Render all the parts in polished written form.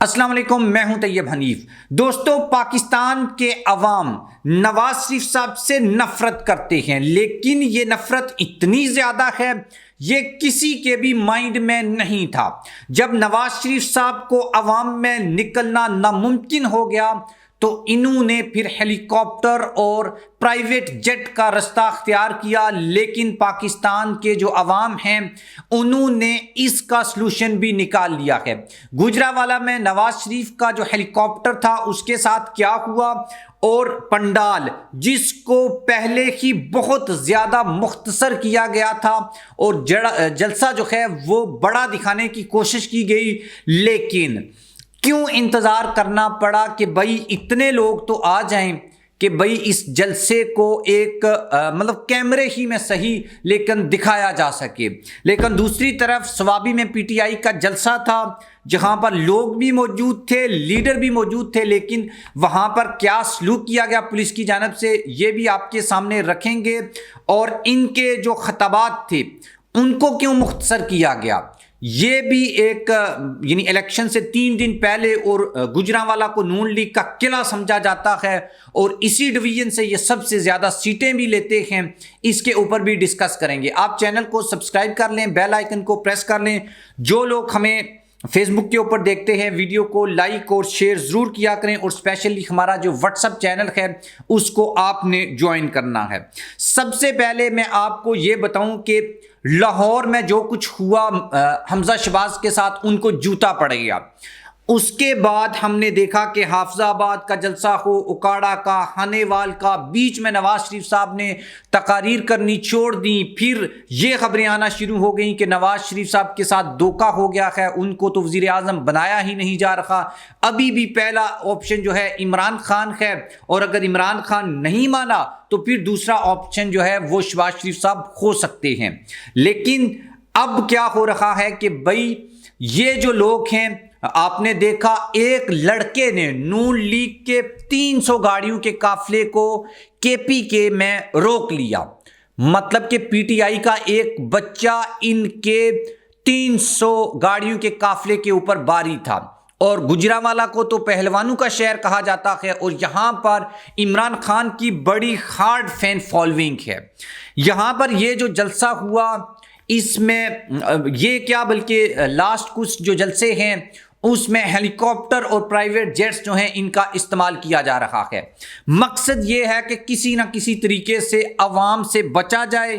السلام علیکم، میں ہوں طیب حنیف۔ دوستو، پاکستان کے عوام نواز شریف صاحب سے نفرت کرتے ہیں، لیکن یہ نفرت اتنی زیادہ ہے یہ کسی کے بھی مائنڈ میں نہیں تھا۔ جب نواز شریف صاحب کو عوام میں نکلنا ناممکن ہو گیا تو انہوں نے پھر ہیلی کاپٹر اور پرائیویٹ جیٹ کا رستہ اختیار کیا، لیکن پاکستان کے جو عوام ہیں انہوں نے اس کا سلوشن بھی نکال لیا ہے۔ گوجرانوالہ میں نواز شریف کا جو ہیلی کاپٹر تھا اس کے ساتھ کیا ہوا، اور پنڈال جس کو پہلے ہی بہت زیادہ مختصر کیا گیا تھا اور جلسہ جو ہے وہ بڑا دکھانے کی کوشش کی گئی، لیکن کیوں انتظار کرنا پڑا کہ بھائی اتنے لوگ تو آ جائیں کہ بھائی اس جلسے کو ایک کیمرے ہی میں صحیح لیکن دکھایا جا سکے۔ لیکن دوسری طرف سوابی میں پی ٹی آئی کا جلسہ تھا جہاں پر لوگ بھی موجود تھے، لیڈر بھی موجود تھے، لیکن وہاں پر کیا سلوک کیا گیا پولیس کی جانب سے یہ بھی آپ کے سامنے رکھیں گے، اور ان کے جو خطابات تھے ان کو کیوں مختصر کیا گیا یہ بھی ایک الیکشن سے 3 دن پہلے، اور گوجرانوالہ کو نون لیگ کا قلعہ سمجھا جاتا ہے اور اسی ڈویژن سے یہ سب سے زیادہ سیٹیں بھی لیتے ہیں، اس کے اوپر بھی ڈسکس کریں گے۔ آپ چینل کو سبسکرائب کر لیں، بیل آئیکن کو پریس کر لیں۔ جو لوگ ہمیں فیس بک کے اوپر دیکھتے ہیں ویڈیو کو لائک اور شیئر ضرور کیا کریں، اور اسپیشلی ہمارا جو واٹس ایپ چینل ہے اس کو آپ نے جوائن کرنا ہے۔ سب سے پہلے میں آپ کو یہ بتاؤں کہ لاہور میں جو کچھ ہوا حمزہ شہباز کے ساتھ، ان کو جوتا پڑ گیا۔ اس کے بعد ہم نے دیکھا کہ حافظ آباد کا جلسہ ہو، اکاڑا کا، ہانیوال کا، بیچ میں نواز شریف صاحب نے تقاریر کرنی چھوڑ دیں۔ پھر یہ خبریں آنا شروع ہو گئیں کہ نواز شریف صاحب کے ساتھ دھوکہ ہو گیا ہے، ان کو تو وزیر اعظم بنایا ہی نہیں جا رہا۔ ابھی بھی پہلا آپشن جو ہے عمران خان ہے، اور اگر عمران خان نہیں مانا تو پھر دوسرا آپشن جو ہے وہ شہباز شریف صاحب ہو سکتے ہیں۔ لیکن اب کیا ہو رہا ہے کہ بھائی یہ جو لوگ ہیں، آپ نے دیکھا ایک لڑکے نے نون لیگ کے 300 گاڑیوں کے قافلے کو کے پی کے میں روک لیا، مطلب کہ پی ٹی آئی کا ایک بچہ ان کے 300 گاڑیوں کے قافلے کے اوپر باری تھا۔ اور گوجرانوالہ کو تو پہلوانوں کا شہر کہا جاتا ہے، اور یہاں پر عمران خان کی بڑی ہارڈ فین فالوئنگ ہے۔ یہاں پر یہ جو جلسہ ہوا اس میں یہ کیا بلکہ لاسٹ کچھ جو جلسے ہیں اس میں ہیلی کاپٹر اور پرائیویٹ جیٹس جو ہیں ان کا استعمال کیا جا رہا ہے۔ مقصد یہ ہے کہ کسی نہ کسی طریقے سے عوام سے بچا جائے،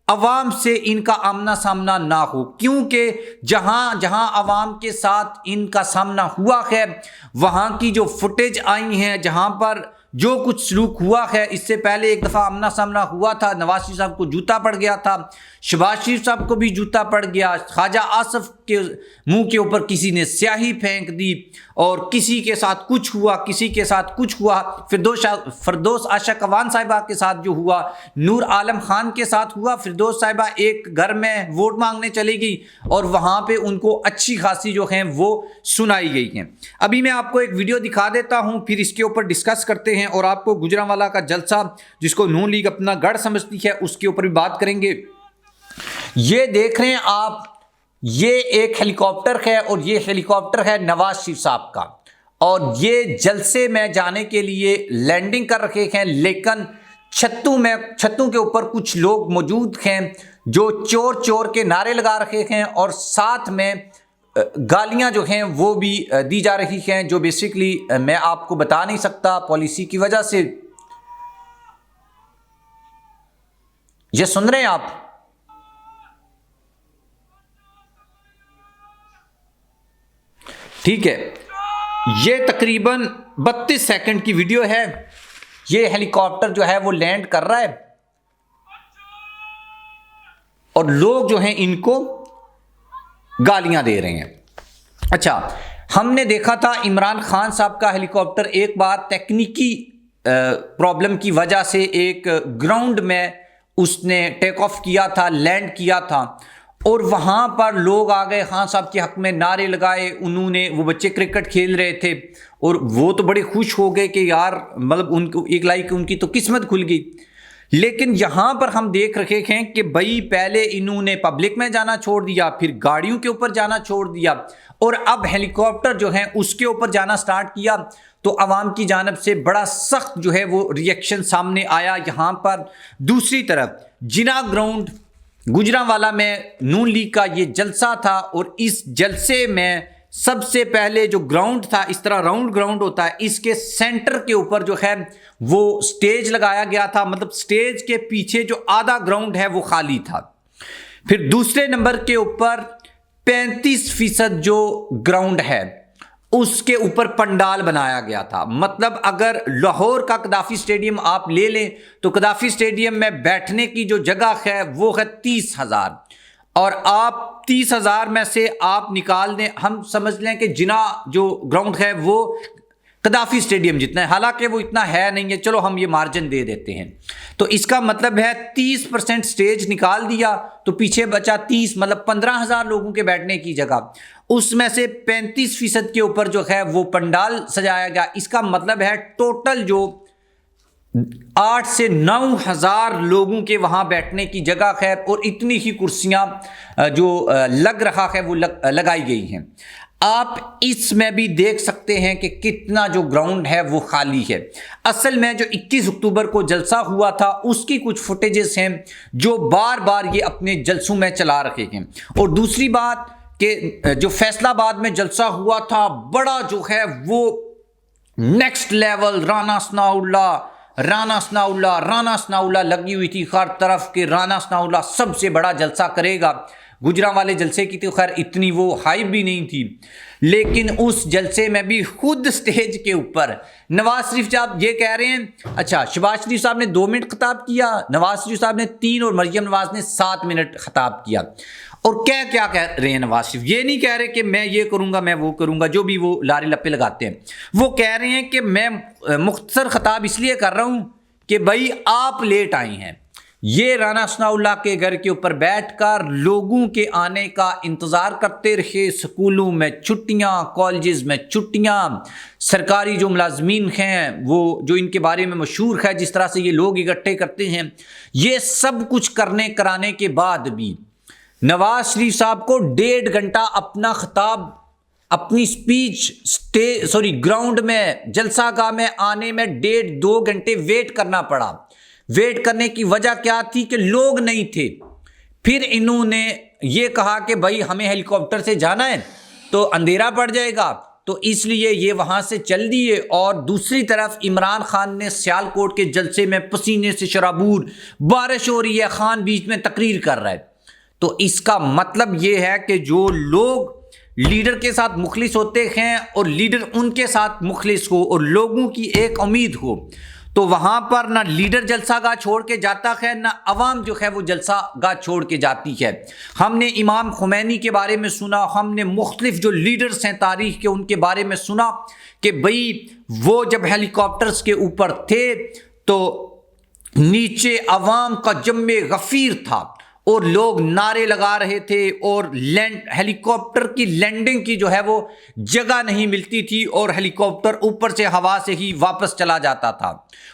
عوام سے ان کا آمنا سامنا نہ ہو، کیونکہ جہاں جہاں عوام کے ساتھ ان کا سامنا ہوا ہے وہاں کی جو فوٹیج آئی ہیں، جہاں پر جو کچھ سلوک ہوا ہے، اس سے پہلے ایک دفعہ آمنا سامنا ہوا تھا، نواز شریف صاحب کو جوتا پڑ گیا تھا، شہباز شریف صاحب کو بھی جوتا پڑ گیا، خواجہ آصف کے منہ کے اوپر کسی نے سیاہی پھینک دی، اور کسی کے ساتھ کچھ ہوا، کسی کے ساتھ کچھ ہوا۔ فردوس آشا کوان صاحبہ کے ساتھ جو ہوا، نور عالم خان کے ساتھ ہوا۔ فردوس صاحبہ ایک گھر میں ووٹ مانگنے چلی گئی اور وہاں پہ ان کو اچھی خاصی جو ہیں وہ سنائی گئی ہیں۔ ابھی میں آپ کو ایک ویڈیو دکھا دیتا ہوں، پھر اس کے اوپر ڈسکس کرتے ہیں، اور آپ کو گوجرانوالہ کا جلسہ جس کو نون لیگ اپنا گڑھ سمجھتی ہے اس کے اوپر بھی بات کریں گے۔ یہ دیکھ رہے ہیں آپ، یہ ایک ہیلی کاپٹر ہے، اور یہ ہیلی کاپٹر ہے نواز شریف صاحب کا، اور یہ جلسے میں جانے کے لیے لینڈنگ کر رکھے ہیں، لیکن چھتوں کے اوپر کچھ لوگ موجود ہیں جو چور چور کے نعرے لگا رکھے ہیں، اور ساتھ میں گالیاں جو ہیں وہ بھی دی جا رہی ہیں، جو بیسیکلی میں آپ کو بتا نہیں سکتا پالیسی کی وجہ سے۔ یہ سن رہے ہیں آپ؟ ٹھیک ہے، یہ تقریباً 32 سیکنڈ کی ویڈیو ہے۔ یہ ہیلی کاپٹر جو ہے وہ لینڈ کر رہا ہے، اور لوگ جو ہیں ان کو گالیاں دے رہے ہیں۔ اچھا، ہم نے دیکھا تھا عمران خان صاحب کا ہیلی کاپٹر ایک بار تکنیکی پرابلم کی وجہ سے ایک گراؤنڈ میں اس نے ٹیک آف کیا تھا، لینڈ کیا تھا، اور وہاں پر لوگ آ گئے، خان صاحب کے حق میں نعرے لگائے، انہوں نے، وہ بچے کرکٹ کھیل رہے تھے اور وہ تو بڑے خوش ہو گئے کہ یار ان کو ایک ان کی تو قسمت کھل گئی۔ لیکن یہاں پر ہم دیکھ رہے ہیں کہ بھائی پہلے انہوں نے پبلک میں جانا چھوڑ دیا، پھر گاڑیوں کے اوپر جانا چھوڑ دیا، اور اب ہیلی کاپٹر جو ہیں اس کے اوپر جانا سٹارٹ کیا، تو عوام کی جانب سے بڑا سخت جو ہے وہ ریئیکشن سامنے آیا یہاں پر۔ دوسری طرف جنا گراؤنڈ گوجرانوالا میں نون لیگ کا یہ جلسہ تھا، اور اس جلسے میں سب سے پہلے جو گراؤنڈ تھا، اس طرح راؤنڈ گراؤنڈ ہوتا ہے، اس کے سینٹر کے اوپر جو ہے وہ سٹیج لگایا گیا تھا، مطلب سٹیج کے پیچھے جو آدھا گراؤنڈ ہے وہ خالی تھا۔ پھر دوسرے نمبر کے اوپر 35% جو گراؤنڈ ہے اس کے اوپر پنڈال بنایا گیا تھا، مطلب اگر لاہور کا قذافی اسٹیڈیم آپ لے لیں تو قذافی اسٹیڈیم میں بیٹھنے کی جو جگہ ہے وہ ہے 30,000، اور آپ 30,000 میں سے آپ نکال دیں، ہم سمجھ لیں کہ جنا جو گراؤنڈ ہے وہ قذافی اسٹیڈیم جتنا ہے، حالانکہ وہ اتنا ہے نہیں ہے، چلو ہم یہ مارجن دے دیتے ہیں، تو اس کا مطلب ہے 30% سٹیج نکال دیا تو پیچھے بچا 30، مطلب 15,000 لوگوں کے بیٹھنے کی جگہ، اس میں سے 35% کے اوپر جو ہے وہ پنڈال سجایا گیا۔ اس کا مطلب ہے ٹوٹل جو 8 سے 9,000 لوگوں کے وہاں بیٹھنے کی جگہ ہے، اور اتنی ہی کرسیاں جو لگ رہا ہے وہ لگائی گئی ہیں۔ آپ اس میں بھی دیکھ سکتے ہیں کہ کتنا جو گراؤنڈ ہے وہ خالی ہے۔ اصل میں جو 21 اکتوبر کو جلسہ ہوا تھا اس کی کچھ فوٹیجز ہیں جو بار بار یہ اپنے جلسوں میں چلا رہے ہیں، اور دوسری بات کہ جو فیصل آباد میں جلسہ ہوا تھا بڑا جو ہے وہ نیکسٹ لیول، رانا ثناء اللہ لگی ہوئی تھی ہر طرف کہ رانا ثناء اللہ سب سے بڑا جلسہ کرے گا۔ گجرا والے جلسے کی تو خیر اتنی وہ ہائپ بھی نہیں تھی، لیکن اس جلسے میں بھی خود سٹیج کے اوپر نواز شریف صاحب یہ کہہ رہے ہیں، اچھا شہباز شریف صاحب نے 2 منٹ خطاب کیا، نواز شریف صاحب نے 3 اور مریم نواز نے 7 منٹ خطاب کیا، اور کیا کہہ رہے ہیں نواز شریف؟ یہ نہیں کہہ رہے کہ میں یہ کروں گا میں وہ کروں گا، جو بھی وہ لارے لپے لگاتے ہیں، وہ کہہ رہے ہیں کہ میں مختصر خطاب اس لیے کر رہا ہوں کہ بھائی آپ لیٹ آئی ہیں۔ یہ رانا ثناء اللہ کے گھر کے اوپر بیٹھ کر لوگوں کے آنے کا انتظار کرتے رہے، سکولوں میں چھٹیاں، کالجز میں چھٹیاں، سرکاری جو ملازمین ہیں وہ جو ان کے بارے میں مشہور ہے جس طرح سے یہ لوگ اکٹھے کرتے ہیں، یہ سب کچھ کرانے کے بعد بھی نواز شریف صاحب کو 1.5 گھنٹہ اپنا خطاب، اپنی سپیچ گراؤنڈ میں جلسہ گاہ میں آنے میں 1.5-2 گھنٹے ویٹ کرنا پڑا۔ ویٹ کرنے کی وجہ کیا تھی کہ لوگ نہیں تھے۔ پھر انہوں نے یہ کہا کہ بھائی ہمیں ہیلی کاپٹر سے جانا ہے تو اندھیرا پڑ جائے گا، تو اس لیے یہ وہاں سے چل دیے، اور دوسری طرف عمران خان نے سیالکوٹ کے جلسے میں پسینے سے شرابور، بارش ہو رہی ہے، خان بیچ میں تقریر کر رہا ہے۔ تو اس کا مطلب یہ ہے کہ جو لوگ لیڈر کے ساتھ مخلص ہوتے ہیں اور لیڈر ان کے ساتھ مخلص ہو اور لوگوں کی ایک امید ہو، تو وہاں پر نہ لیڈر جلسہ گاہ چھوڑ کے جاتا ہے، نہ عوام جو ہے وہ جلسہ گاہ چھوڑ کے جاتی ہے۔ ہم نے امام خمینی کے بارے میں سنا، ہم نے مختلف جو لیڈرز ہیں تاریخ کے ان کے بارے میں سنا کہ بھئی وہ جب ہیلی کاپٹرز کے اوپر تھے تو نیچے عوام کا جم غفیر تھا، اور لوگ نعرے لگا رہے تھے، اور ہیلی کاپٹر کی لینڈنگ کی جو ہے وہ جگہ نہیں ملتی تھی، اور ہیلی کاپٹر اوپر سے ہوا سے ہی واپس چلا جاتا تھا،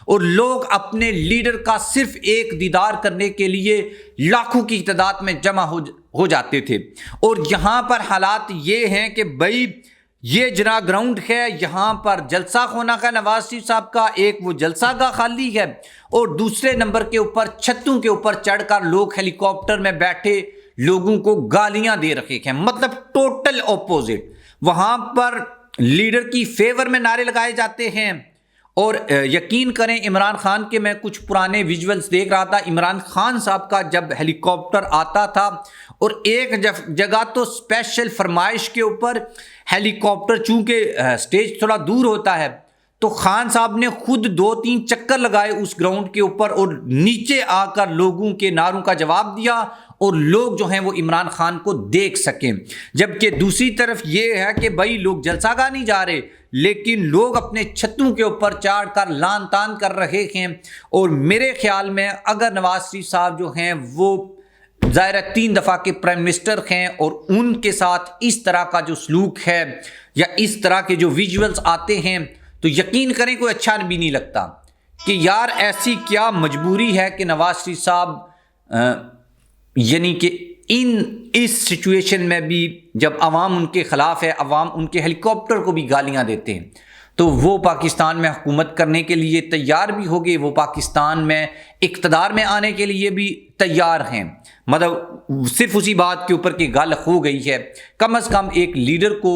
اور لوگ اپنے لیڈر کا صرف ایک دیدار کرنے کے لیے لاکھوں کی تعداد میں جمع ہو جاتے تھے۔ اور یہاں پر حالات یہ ہیں کہ بھائی یہ جنا گراؤنڈ ہے، یہاں پر جلسہ ہونا کا نواز شریف صاحب کا، ایک وہ جلسہ گاہ خالی ہے، اور دوسرے نمبر کے اوپر چھتوں کے اوپر چڑھ کر لوگ ہیلی کاپٹر میں بیٹھے لوگوں کو گالیاں دے رکھے ہیں، مطلب ٹوٹل اپوزٹ۔ وہاں پر لیڈر کی فیور میں نعرے لگائے جاتے ہیں، اور یقین کریں عمران خان کے میں کچھ پرانے ویژولز دیکھ رہا تھا، عمران خان صاحب کا جب ہیلی کاپٹر آتا تھا، اور ایک جگہ تو اسپیشل فرمائش کے اوپر ہیلی کاپٹر، چونکہ سٹیج تھوڑا دور ہوتا ہے، تو خان صاحب نے خود 2-3 چکر لگائے اس گراؤنڈ کے اوپر، اور نیچے آ کر لوگوں کے نعروں کا جواب دیا، اور لوگ جو ہیں وہ عمران خان کو دیکھ سکیں۔ جبکہ دوسری طرف یہ ہے کہ بھائی لوگ جلسہ گاہ نہیں جا رہے، لیکن لوگ اپنے چھتوں کے اوپر چڑھ کر لان تان کر رہے ہیں۔ اور میرے خیال میں اگر نواز شریف صاحب جو ہیں وہ ظاہر 3 دفعہ کے پرائم منسٹر ہیں، اور ان کے ساتھ اس طرح کا جو سلوک ہے یا اس طرح کے جو ویژولز آتے ہیں، تو یقین کریں کوئی اچھا بھی نہیں لگتا۔ کہ یار ایسی کیا مجبوری ہے کہ نواز شریف صاحب یعنی کہ اس سچویشن میں بھی جب عوام ان کے خلاف ہے، عوام ان کے ہیلی کاپٹر کو بھی گالیاں دیتے ہیں، تو وہ پاکستان میں حکومت کرنے کے لیے تیار بھی ہو گئے، وہ پاکستان میں اقتدار میں آنے کے لیے بھی تیار ہیں۔ مطلب صرف اسی بات کے اوپر کہ گل ہو گئی ہے، کم از کم ایک لیڈر کو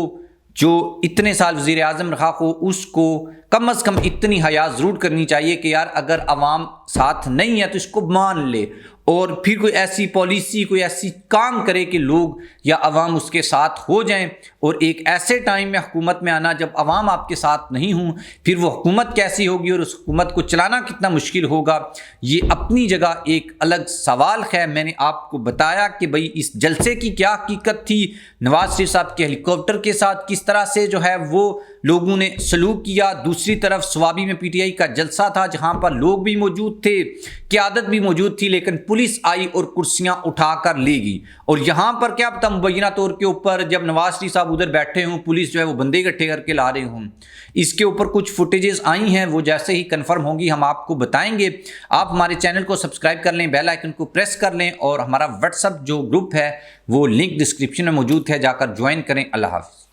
جو اتنے سال وزیر اعظم رہا ہو، اس کو کم از کم اتنی حیا ضرور کرنی چاہیے کہ یار اگر عوام ساتھ نہیں ہے تو اس کو مان لے، اور پھر کوئی ایسی پالیسی، کوئی ایسی کام کرے کہ لوگ یا عوام اس کے ساتھ ہو جائیں۔ اور ایک ایسے ٹائم میں حکومت میں آنا جب عوام آپ کے ساتھ نہیں ہوں، پھر وہ حکومت کیسی ہوگی اور اس حکومت کو چلانا کتنا مشکل ہوگا، یہ اپنی جگہ ایک الگ سوال ہے۔ میں نے آپ کو بتایا کہ بھئی اس جلسے کی کیا حقیقت تھی، نواز شریف صاحب کے ہیلی کاپٹر کے ساتھ کس طرح سے جو ہے وہ لوگوں نے سلوک کیا، دوسری طرف سوابی میں پی ٹی آئی کا جلسہ تھا جہاں پر لوگ بھی موجود تھے، قیادت بھی موجود تھی، لیکن پولیس آئی اور کرسیاں اٹھا کر لے گئی۔ اور یہاں پر کیا پتہ مبینہ طور کے اوپر جب نواز شریف صاحب ادھر بیٹھے ہوں، پولیس جو ہے وہ بندے اکٹھے کر کے لا رہے ہوں۔ اس کے اوپر کچھ فوٹیجز آئی ہیں، وہ جیسے ہی کنفرم ہوں گی ہم آپ کو بتائیں گے۔ آپ ہمارے چینل کو سبسکرائب کر لیں، بیل آئیکن کو پریس کر لیں، اور ہمارا واٹس ایپ جو گروپ ہے وہ لنک ڈسکرپشن میں موجود ہے، جا کر جوائن کریں۔ اللہ حافظ۔